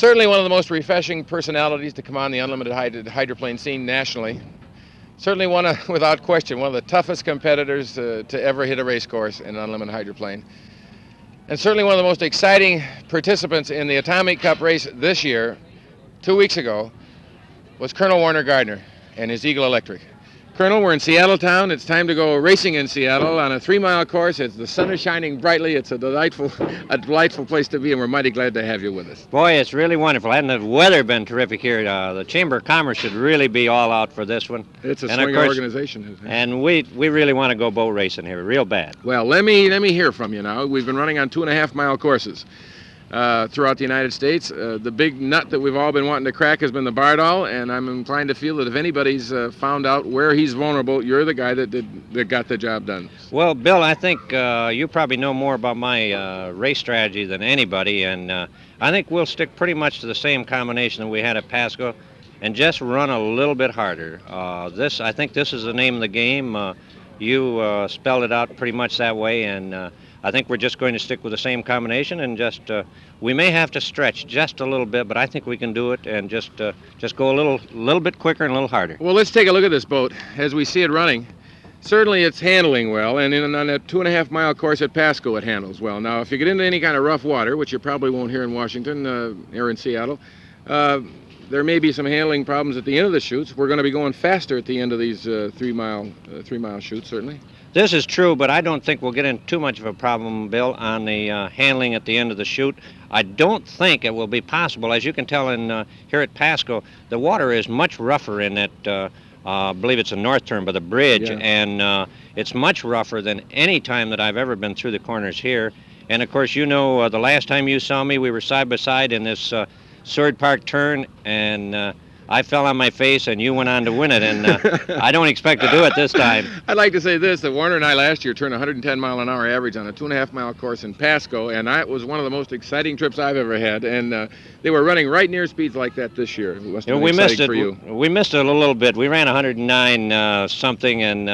Certainly one of the most refreshing personalities to come on the unlimited hydroplane scene nationally. Certainly without question, one of the toughest competitors to ever hit a race course in an unlimited hydroplane. And certainly one of the most exciting participants in the Atomic Cup race this year, 2 weeks ago, was Colonel Warner Gardner and his Eagle Electric. Colonel, we're in Seattle town. It's time to go racing in Seattle on a 3-mile course. The sun is shining brightly. It's a delightful place to be, and we're mighty glad to have you with us. Boy, it's really wonderful. Hadn't the weather been terrific here, the Chamber of Commerce should really be all out for this one. It's a swing organization. And we really want to go boat racing here, real bad. Well, let me hear from you now. We've been running on 2.5-mile courses throughout the United States. The big nut that we've all been wanting to crack has been the Bardahl, and I'm inclined to feel that if anybody's found out where he's vulnerable, you're the guy that got the job done. Well, Bill, I think you probably know more about my race strategy than anybody, and I think we'll stick pretty much to the same combination that we had at Pasco and just run a little bit harder. I think this is the name of the game. You spelled it out pretty much that way, and I think we're just going to stick with the same combination and just we may have to stretch just a little bit, but I think we can do it and just go a little bit quicker and a little harder. Well, let's take a look at this boat as we see it running. Certainly it's handling well, and on a 2.5-mile course at Pasco it handles well. Now, if you get into any kind of rough water, which you probably won't here in Washington or in Seattle, there may be some handling problems at the end of the chutes. We're going to be going faster at the end of these 3-mile chutes, certainly. This is true, but I don't think we'll get into too much of a problem, Bill, on the handling at the end of the chute. I don't think it will be possible. As you can tell here at Pasco, the water is much rougher in that, I believe it's a north turn by the bridge, yeah. And it's much rougher than any time that I've ever been through the corners here. And, of course, you know, the last time you saw me, we were side by side in this Seward Park turn, and I fell on my face, and you went on to win it, and I don't expect to do it this time. I'd like to say this, that Warner and I last year turned 110-mile-an-hour average on a 2.5-mile course in Pasco, and that was one of the most exciting trips I've ever had, and they were running right near speeds like that this year. It must have been exciting for you. We missed it a little bit. We ran 109 something, and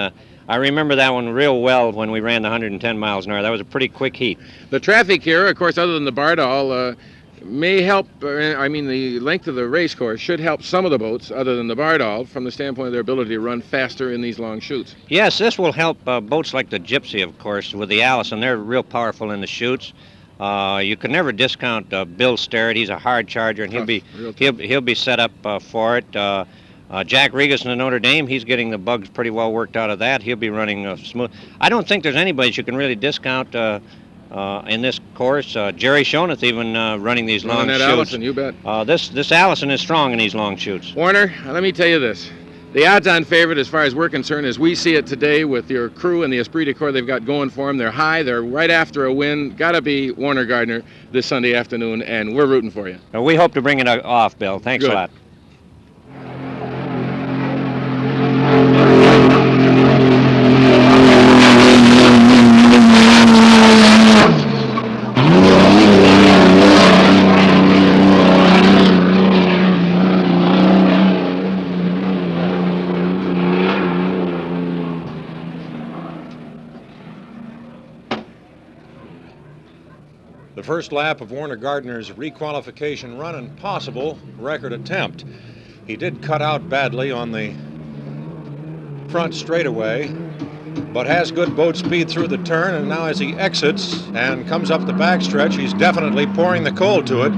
I remember that one real well when we ran the 110 miles an hour. That was a pretty quick heat. The traffic here, of course, other than the Bardahl, may help, the length of the race course should help some of the boats, other than the Bardahl, from the standpoint of their ability to run faster in these long chutes. Yes, this will help boats like the Gypsy, of course, with the Allison. They're real powerful in the chutes. You can never discount Bill Sterrett. He's a hard charger, and he'll be set up for it. Jack Regas in the Notre Dame, he's getting the bugs pretty well worked out of that. He'll be running smooth. I don't think there's anybody you can really discount in this course. Jerry Shonath even running these long chutes. Allison, you bet. This Allison is strong in these long chutes. Warner, let me tell you this. The odds-on favorite, as far as we're concerned, as we see it today with your crew and the esprit de corps they've got going for them, they're high, they're right after a win. Got to be Warner Gardner this Sunday afternoon, and we're rooting for you. We hope to bring it off, Bill. Thanks Good. a lot. The first lap of Warner Gardner's requalification run and possible record attempt. He did cut out badly on the front straightaway, but has good boat speed through the turn, and now as he exits and comes up the backstretch, he's definitely pouring the coal to it.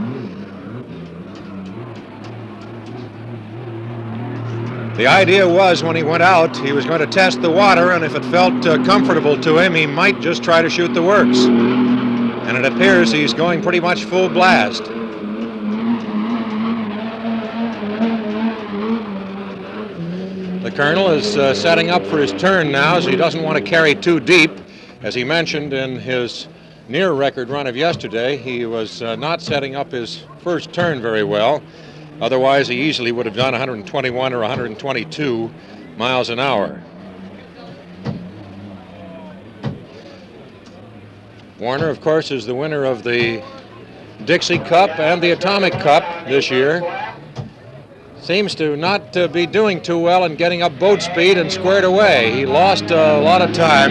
The idea was when he went out, he was going to test the water, and if it felt comfortable to him, he might just try to shoot the works. And it appears he's going pretty much full blast. The Colonel is setting up for his turn now, so he doesn't want to carry too deep. As he mentioned in his near record run of yesterday, he was not setting up his first turn very well. Otherwise, he easily would have done 121 or 122 miles an hour. Warner, of course, is the winner of the Dixie Cup and the Atomic Cup this year. Seems to not be doing too well in getting up boat speed and squared away. He lost a lot of time.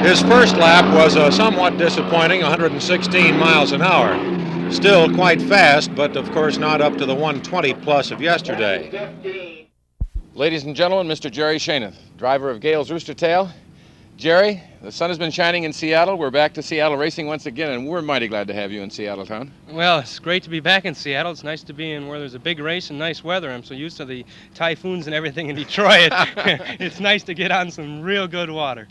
His first lap was a somewhat disappointing 116 miles an hour. Still quite fast, but of course not up to the 120 plus of yesterday. Ladies and gentlemen, Mr. Jerry Shoemaker, driver of Gale's Roostertail. Jerry, the sun has been shining in Seattle. We're back to Seattle racing once again, and we're mighty glad to have you in Seattle town. Well, it's great to be back in Seattle. It's nice to be in where there's a big race and nice weather. I'm so used to the typhoons and everything in Detroit. It's nice to get on some real good water.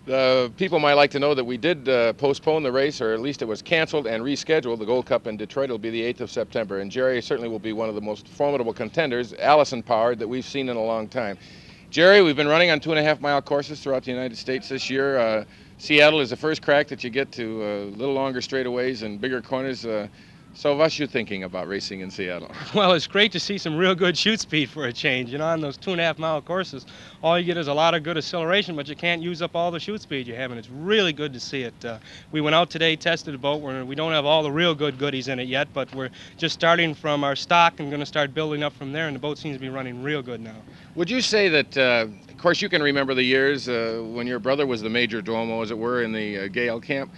People might like to know that we did postpone the race, or at least it was canceled and rescheduled. The Gold Cup in Detroit will be the 8th of September, and Jerry certainly will be one of the most formidable contenders, Allison-powered, that we've seen in a long time. Jerry, we've been running on 2.5-mile courses throughout the United States this year. Seattle is the first crack that you get to a little longer straightaways and bigger corners. So what's you thinking about racing in Seattle? Well, it's great to see some real good shoot speed for a change. You know, on those 2.5-mile courses, all you get is a lot of good acceleration, but you can't use up all the shoot speed you have, and it's really good to see it. We went out today, tested the boat. We don't have all the real good goodies in it yet, but we're just starting from our stock and going to start building up from there, and the boat seems to be running real good now. Would you say that, of course, you can remember the years when your brother was the major domo, as it were, in the Gale camp,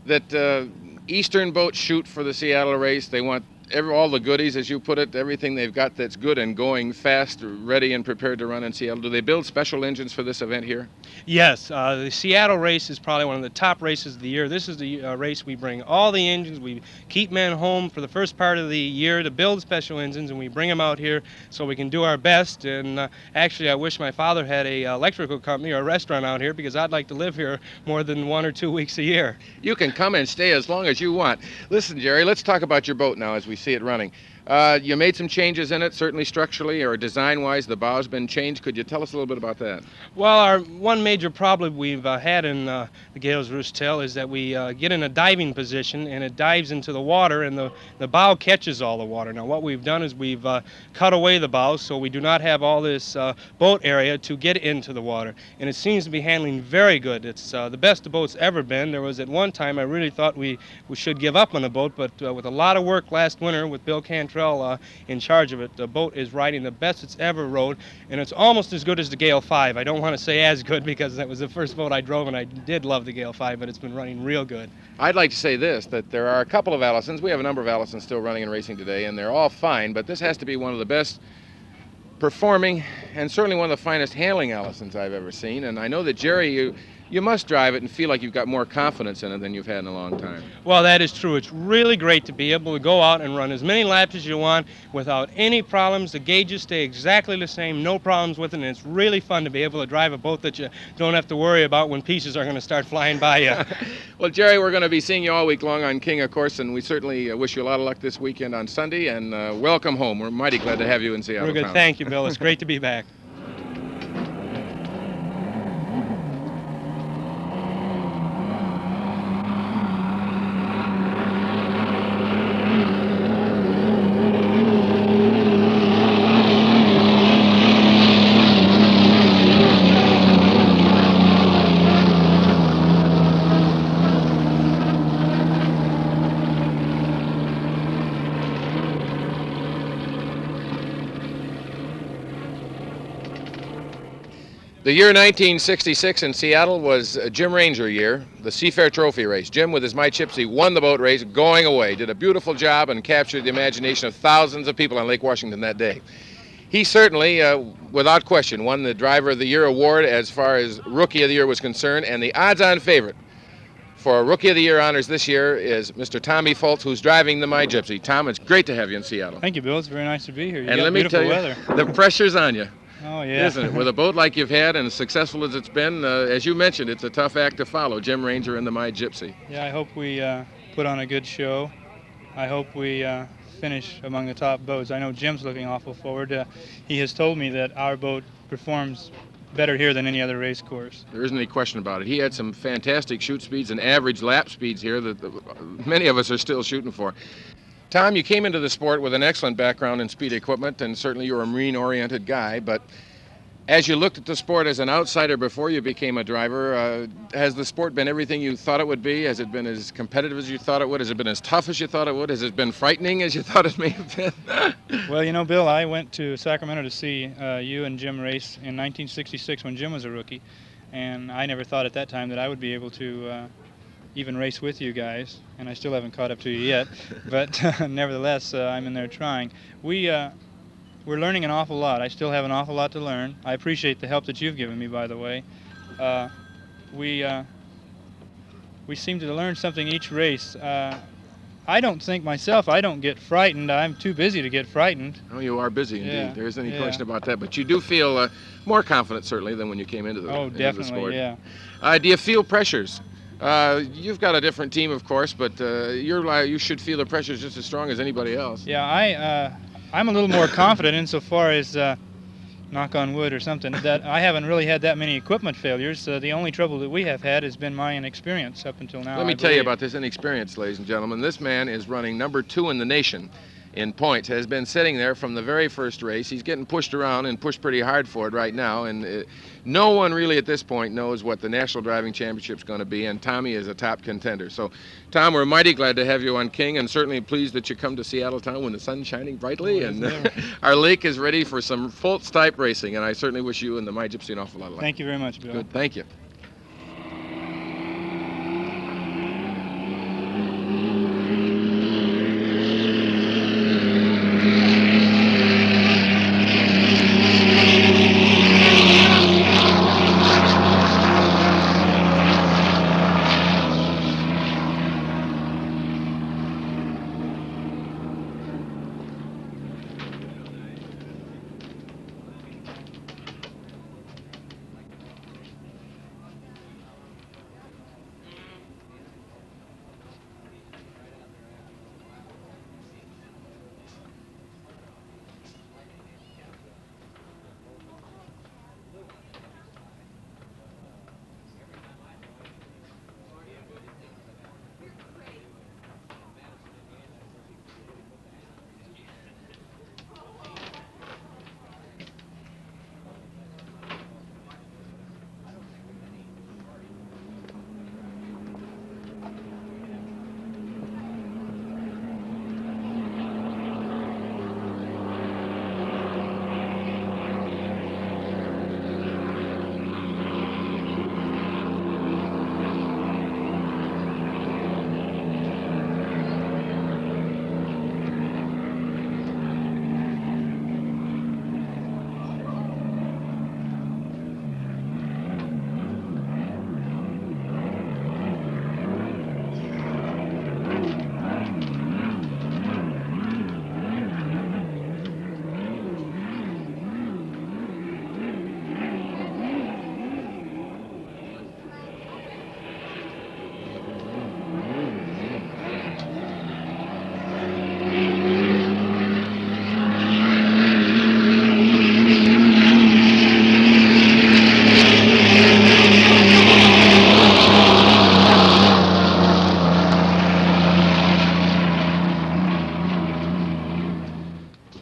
that Eastern boats shoot for the Seattle race. They want all the goodies, as you put it, everything they've got that's good and going fast, ready and prepared to run in Seattle. Do they build special engines for this event here? Yes, the Seattle race is probably one of the top races of the year. This is the race we bring all the engines. We keep men home for the first part of the year to build special engines, and we bring them out here so we can do our best. And actually, I wish my father had a electrical company or a restaurant out here, because I'd like to live here more than 1 or 2 weeks a year. You can come and stay as long as you want. Listen, Jerry, let's talk about your boat now as we see it running. You made some changes in it, certainly structurally or design-wise. The bow's been changed. Could you tell us a little bit about that? Well, our one major problem we've had in the Gale's Roostertail is that we get in a diving position and it dives into the water, and the bow catches all the water. Now, what we've done is we've cut away the bow so we do not have all this boat area to get into the water, and it seems to be handling very good. It's the best the boat's ever been. There was at one time I really thought we should give up on the boat, but with a lot of work last winter with Bill Cantrell in charge of it, the boat is riding the best it's ever rode, and it's almost as good as the Gale 5. I don't want to say as good because that was the first boat I drove, and I did love the Gale 5, but it's been running real good. I'd like to say this, that there are a couple of Allisons. We have a number of Allisons still running and racing today, and they're all fine, but this has to be one of the best performing and certainly one of the finest handling Allisons I've ever seen. And I know that, Jerry, you must drive it and feel like you've got more confidence in it than you've had in a long time. Well, that is true. It's really great to be able to go out and run as many laps as you want without any problems. The gauges stay exactly the same, no problems with it, and it's really fun to be able to drive a boat that you don't have to worry about when pieces are going to start flying by you. Well, Jerry, we're going to be seeing you all week long on King, of course, and we certainly wish you a lot of luck this weekend on Sunday, and welcome home. We're mighty glad to have you in Seattle. We're good. town. Thank you, Bill. It's great to be back. The year 1966 in Seattle was a Jim Ranger year, the Seafair Trophy race. Jim, with his My Gypsy, won the boat race going away, did a beautiful job, and captured the imagination of thousands of people on Lake Washington that day. He certainly, without question, won the Driver of the Year award as far as Rookie of the Year was concerned, and the odds-on favorite for Rookie of the Year honors this year is Mr. Tommy Fultz, who's driving the My Gypsy. Tom, it's great to have you in Seattle. Thank you, Bill. It's very nice to be here. You and got let me beautiful tell you, weather. the pressure's on you. Oh, yeah. Isn't it? With a boat like you've had and as successful as it's been, as you mentioned, it's a tough act to follow, Jim Ranger and the My Gypsy. Yeah, I hope we put on a good show. I hope we finish among the top boats. I know Jim's looking awful forward. He has told me that our boat performs better here than any other race course. There isn't any question about it. He had some fantastic shoot speeds and average lap speeds here that many of us are still shooting for. Tom, you came into the sport with an excellent background in speed equipment, and certainly you're a marine-oriented guy, but as you looked at the sport as an outsider before you became a driver, has the sport been everything you thought it would be? Has it been as competitive as you thought it would? Has it been as tough as you thought it would? Has it been frightening as you thought it may have been? Well, you know, Bill, I went to Sacramento to see you and Jim race in 1966 when Jim was a rookie. and I never thought at that time that I would be able to even race with you guys, and I still haven't caught up to you yet, but nevertheless, I'm in there trying. We're learning an awful lot. I still have an awful lot to learn. I appreciate the help that you've given me, by the way. We seem to learn something each race. I don't think myself, I don't get frightened. I'm too busy to get frightened. Oh, you are busy indeed. Yeah, There isn't any yeah. question about that. But you do feel more confident, certainly, than when you came into the, Oh, into the definitely, sport. yeah. Do you feel pressures? You've got a different team, of course, but you should feel the pressures just as strong as anybody else. Yeah, I'm a little more confident insofar as, knock on wood or something, that I haven't really had that many equipment failures. The only trouble that we have had has been my inexperience up until now. Let me I tell you believe. about this inexperience, ladies and gentlemen. This man is running number 2 in the nation in points, has been sitting there from the very first race. He's getting pushed around and pushed pretty hard for it right now, and no one really at this point knows what the National Driving Championship's going to be, and Tommy is a top contender. So, Tom, we're mighty glad to have you on King, and certainly pleased that you come to Seattle town when the sun's shining brightly, and our lake is ready for some Fultz-type racing, and I certainly wish you and the My Gypsy an awful lot of luck. Thank you very much, Bill. Good, thank you.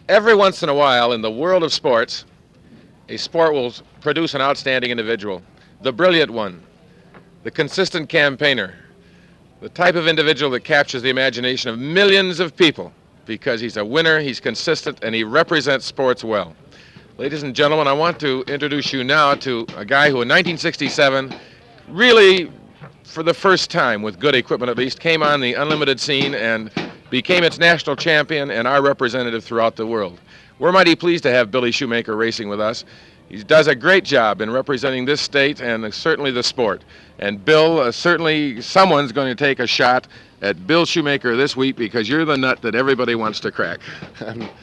Every once in a while in the world of sports, a sport will produce an outstanding individual, the brilliant one, the consistent campaigner, the type of individual that captures the imagination of millions of people because he's a winner, he's consistent, and he represents sports well. Ladies and gentlemen, I want to introduce you now to a guy who in 1967 really, for the first time with good equipment at least, came on the unlimited scene and became its national champion and our representative throughout the world. We're mighty pleased to have Billy Shoemaker racing with us. He does a great job in representing this state and certainly the sport. And Bill, certainly someone's going to take a shot at Bill Shoemaker this week because you're the nut that everybody wants to crack.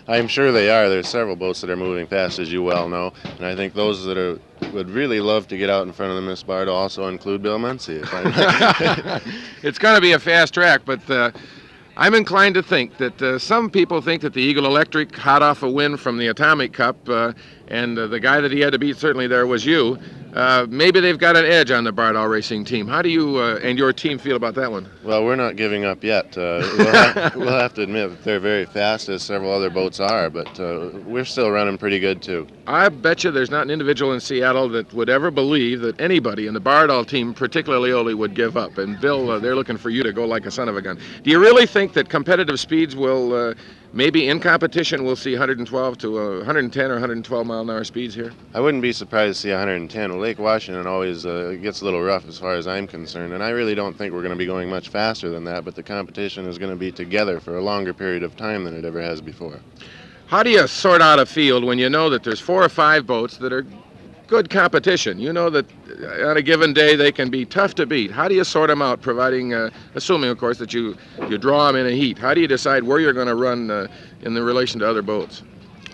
I'm sure they are. There's several boats that are moving fast, as you well know, and I think those that would really love to get out in front of the Miss Bardahl also include Bill Muncey. It's going to be a fast track, but I'm inclined to think that some people think that the Eagle Electric, hot off a win from the Atomic Cup, and the guy that he had to beat certainly there was you. Maybe they've got an edge on the Bardahl racing team. How do you and your team feel about that one? Well, we're not giving up yet. We'll have to admit that they're very fast, as several other boats are, but we're still running pretty good, too. I bet you there's not an individual in Seattle that would ever believe that anybody in the Bardahl team, particularly Ole, would give up. And Bill, they're looking for you to go like a son of a gun. Do you really think that competitive speeds will maybe in competition we'll see 112 to 110 or 112 mile an hour speeds here? I wouldn't be surprised to see 110. Well, Lake Washington always gets a little rough as far as I'm concerned, and I really don't think we're going to be going much faster than that, but the competition is going to be together for a longer period of time than it ever has before. How do you sort out a field when you know that there's 4 or 5 boats that are good competition? You know that on a given day they can be tough to beat. How do you sort them out, providing, assuming, of course, that you draw them in a heat? How do you decide where you're going to run in the relation to other boats?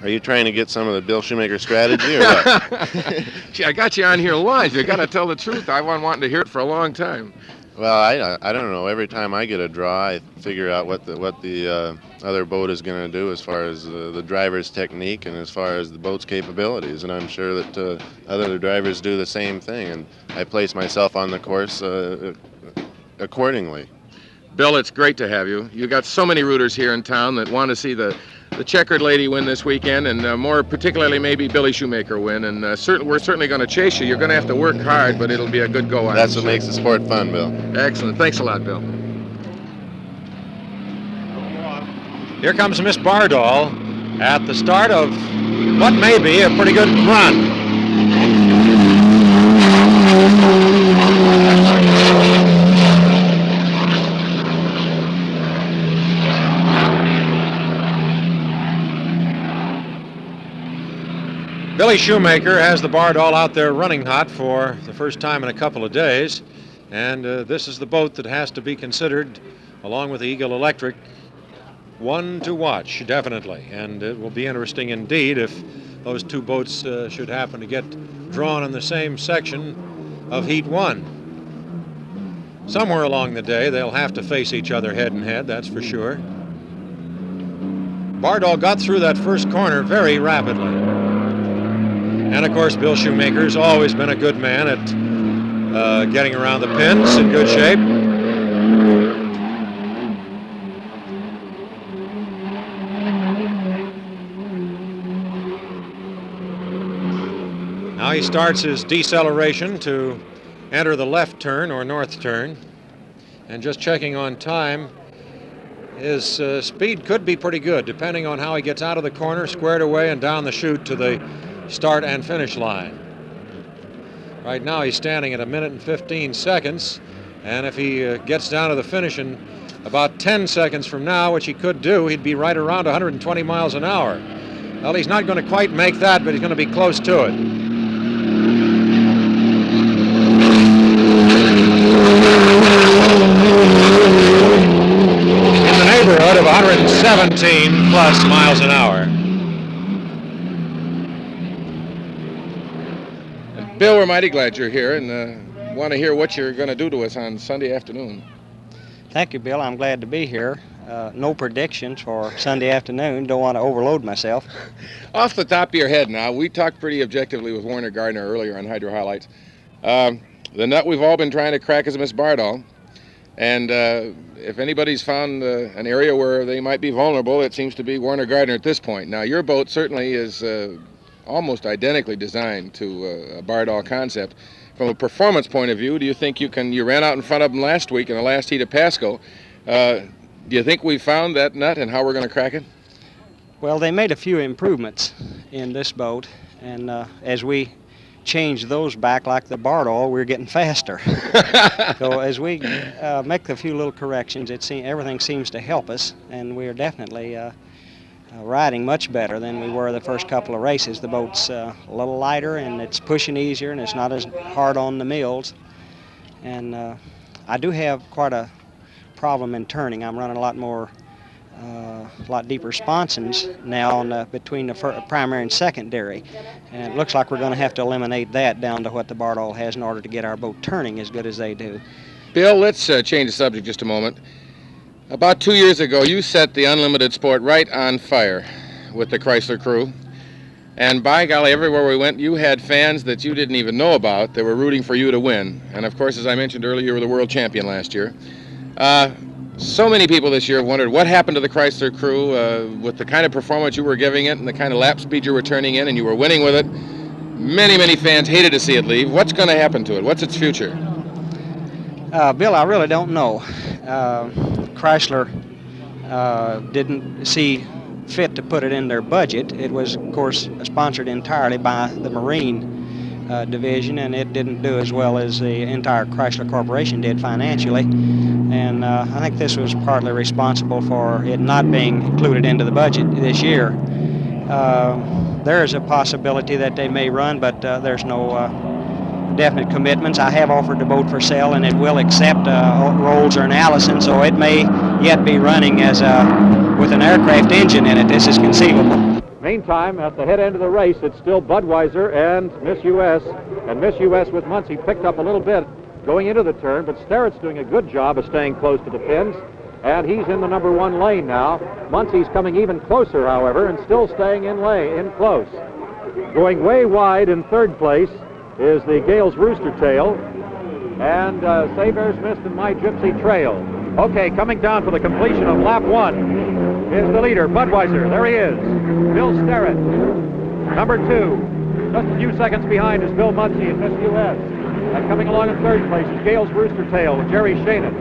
Are you trying to get some of the Bill Shoemaker strategy or what? Gee, I got you on here live. You got to tell the truth. I've been wanting to hear it for a long time. Well, I don't know. Every time I get a draw, I figure out what the other boat is going to do as far as the driver's technique and as far as the boat's capabilities. And I'm sure that other drivers do the same thing. And I place myself on the course accordingly. Bill, it's great to have you. You got so many rooters here in town that want to see the checkered lady win this weekend, and more particularly maybe Billy Shoemaker win. And we're certainly going to chase you. You're going to have to work hard, but it'll be a good go. That's what makes the sport fun, Bill. Excellent. Thanks a lot, Bill. Here comes Miss Bardahl at the start of what may be a pretty good run. Billy Shoemaker has the Bardahl out there running hot for the first time in a couple of days, and this is the boat that has to be considered, along with the Eagle Electric, one to watch, definitely. And it will be interesting indeed if those two boats should happen to get drawn in the same section of Heat 1. Somewhere along the day, they'll have to face each other head and head, that's for sure. Bardahl got through that first corner very rapidly. And of course, Bill Shoemaker's always been a good man at getting around the pins in good shape. Now he starts his deceleration to enter the left turn or north turn. And just checking on time, his speed could be pretty good, depending on how he gets out of the corner, squared away, and down the chute to the start and finish line. Right now he's standing at 1 minute and 15 seconds, and if he gets down to the finish in about 10 seconds from now, which he could do, he'd be right around 120 miles an hour. Well, he's not going to quite make that, but he's going to be close to it. In the neighborhood of 117 plus miles an hour. Bill, we're mighty glad you're here and want to hear what you're going to do to us on Sunday afternoon. Thank you, Bill. I'm glad to be here. No predictions for Sunday afternoon. Don't want to overload myself. Off the top of your head now, we talked pretty objectively with Warner Gardner earlier on Hydro Highlights. The nut we've all been trying to crack is Miss Bardahl. And if anybody's found an area where they might be vulnerable, it seems to be Warner Gardner at this point. Now, your boat certainly is almost identically designed to a Bardahl concept. From a performance point of view, do you think you ran out in front of them last week in the last heat of Pasco. Do you think we found that nut and how we're going to crack it? Well, they made a few improvements in this boat, and as we change those back like the Bardahl, we're getting faster. So as we make a few little corrections, everything seems to help us, and we're definitely riding much better than we were the first couple of races. The boat's a little lighter and it's pushing easier and it's not as hard on the mills. And I do have quite a problem in turning. I'm running a lot deeper sponsons now between the primary and secondary. And it looks like we're going to have to eliminate that down to what the Bardahl has in order to get our boat turning as good as they do. Bill, let's change the subject just a moment. About 2 years ago, you set the unlimited sport right on fire with the Chrysler crew. And by golly, everywhere we went, you had fans that you didn't even know about that were rooting for you to win. And of course, as I mentioned earlier, you were the world champion last year. So many people this year have wondered what happened to the Chrysler crew with the kind of performance you were giving it and the kind of lap speed you were turning in, and you were winning with it. Many, many fans hated to see it leave. What's going to happen to it? What's its future? Bill, I really don't know. Chrysler didn't see fit to put it in their budget. It was, of course, sponsored entirely by the Marine division, and it didn't do as well as the entire Chrysler Corporation did financially. And I think this was partly responsible for it not being included into the budget this year. There is a possibility that they may run, but there's no definite commitments. I have offered the boat for sale, and it will accept Rolls or an Allison, so it may yet be running as with an aircraft engine in it. This is conceivable. Meantime, at the head end of the race, it's still Budweiser and Miss US. And Miss US with Muncey picked up a little bit going into the turn, but Sterrett's doing a good job of staying close to the pins. And he's in the number 1 lane now. Muncey's coming even closer, however, and still staying in close. Going way wide in third place is the Gale's Roostertail, and Sayber's Mist and My Gypsy Trail. Okay, coming down for the completion of lap 1 is the leader, Budweiser. There he is, Bill Sterrett. Number 2, just a few seconds behind, is Bill Muncey and Miss US. And coming along in third place is Gale's Roostertail with Jerry Shainan.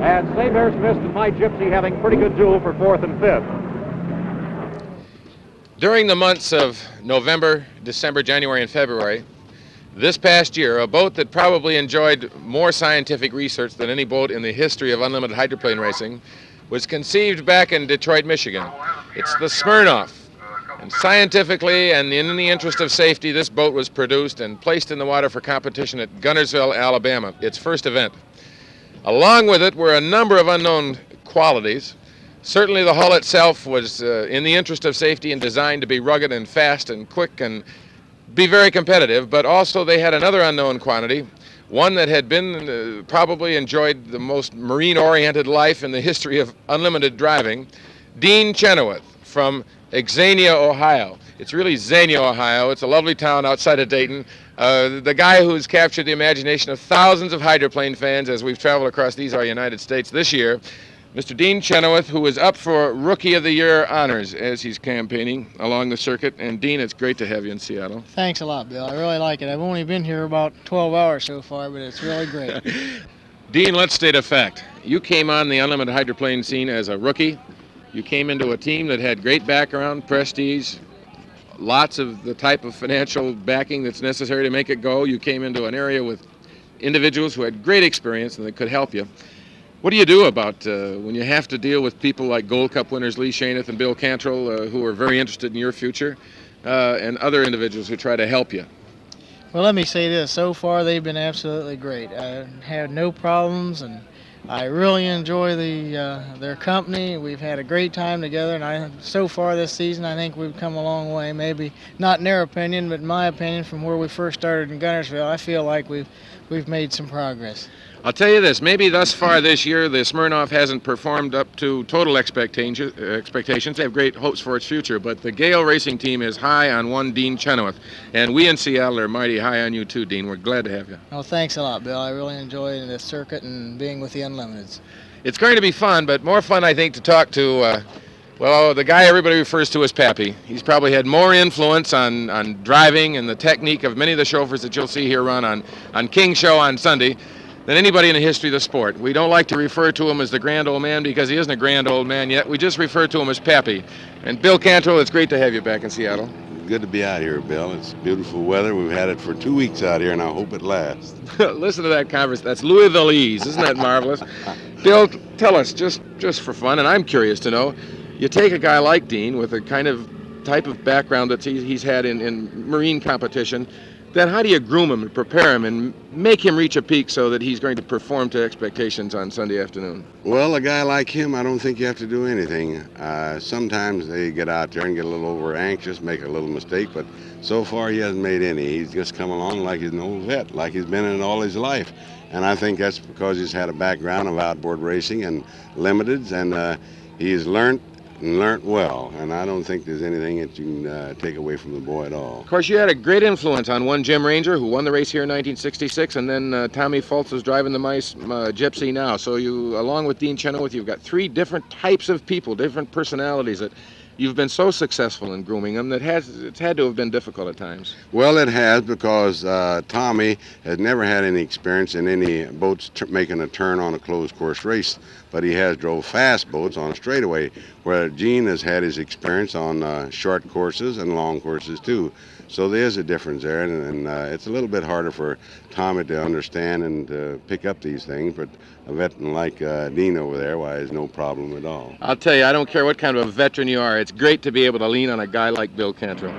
And Sayber's Mist and My Gypsy having pretty good duel for 4th and 5th. During the months of November, December, January, and February, this past year, a boat that probably enjoyed more scientific research than any boat in the history of unlimited hydroplane racing was conceived back in Detroit, Michigan. It's the Smirnoff. And scientifically and in the interest of safety, this boat was produced and placed in the water for competition at Guntersville, Alabama, its first event. Along with it were a number of unknown qualities. Certainly the hull itself was in the interest of safety and designed to be rugged and fast and quick and be very competitive, but also they had another unknown quantity, one that had been probably enjoyed the most marine-oriented life in the history of unlimited driving, Dean Chenoweth from Xenia, Ohio. It's really Xenia, Ohio. It's a lovely town outside of Dayton. The guy who's captured the imagination of thousands of hydroplane fans as we've traveled across these, our United States, this year. Mr. Dean Chenoweth, who is up for Rookie of the Year honors as he's campaigning along the circuit. And Dean, it's great to have you in Seattle. Thanks a lot, Bill. I really like it. I've only been here about 12 hours so far, but it's really great. Dean, let's state a fact. You came on the unlimited hydroplane scene as a rookie. You came into a team that had great background, prestige, lots of the type of financial backing that's necessary to make it go. You came into an area with individuals who had great experience and that could help you. What do you do about when you have to deal with people like Gold Cup winners Lee Shaineth and Bill Cantrell, who are very interested in your future, and other individuals who try to help you? Well, let me say this. So far, they've been absolutely great. I had no problems, and I really enjoy their company. We've had a great time together, and so far this season, I think we've come a long way. Maybe not in their opinion, but in my opinion, from where we first started in Guntersville, I feel like we've made some progress. I'll tell you this, maybe thus far this year, the Smirnoff hasn't performed up to total expectations. They have great hopes for its future, but the Gale racing team is high on one Dean Chenoweth, and we in Seattle are mighty high on you too, Dean. We're glad to have you. Well, thanks a lot, Bill. I really enjoy the circuit and being with the Unlimiteds. It's going to be fun, but more fun, I think, to talk to, the guy everybody refers to as Pappy. He's probably had more influence on driving and the technique of many of the chauffeurs that you'll see here run on King's Show on Sunday than anybody in the history of the sport. We don't like to refer to him as the grand old man because he isn't a grand old man yet. We just refer to him as Pappy. And Bill Cantrell, it's great to have you back in Seattle. Good to be out here, Bill. It's beautiful weather. We've had it for 2 weeks out here, and I hope it lasts. Listen to that conversation. That's Louisvilleese. Isn't that marvelous? Bill, tell us, just for fun, and I'm curious to know, you take a guy like Dean with a kind of type of background that he's had in marine competition, then how do you groom him and prepare him and make him reach a peak so that he's going to perform to expectations on Sunday afternoon? Well, a guy like him, I don't think you have to do anything. Sometimes they get out there and get a little over anxious, make a little mistake, but so far he hasn't made any. He's just come along like he's an old vet, like he's been in it all his life. And I think that's because he's had a background of outboard racing and limiteds, and he's learned well, and I don't think there's anything that you can take away from the boy at all. Of course, you had a great influence on one Jim Ranger, who won the race here in 1966, and then Tommy Fultz is driving the Mice Gypsy now. So you, along with Dean Chenoweth, you've got three different types of people, different personalities that you've been so successful in grooming them that it's had to have been difficult at times. Well, it has, because Tommy has never had any experience in any boats making a turn on a closed course race, but he has drove fast boats on a straightaway where Gene has had his experience on short courses and long courses too. So there's a difference there, and it's a little bit harder for Tommy to understand and pick up these things, but a veteran like Dean over there, why, there's no problem at all. I'll tell you, I don't care what kind of a veteran you are. It's great to be able to lean on a guy like Bill Cantrell.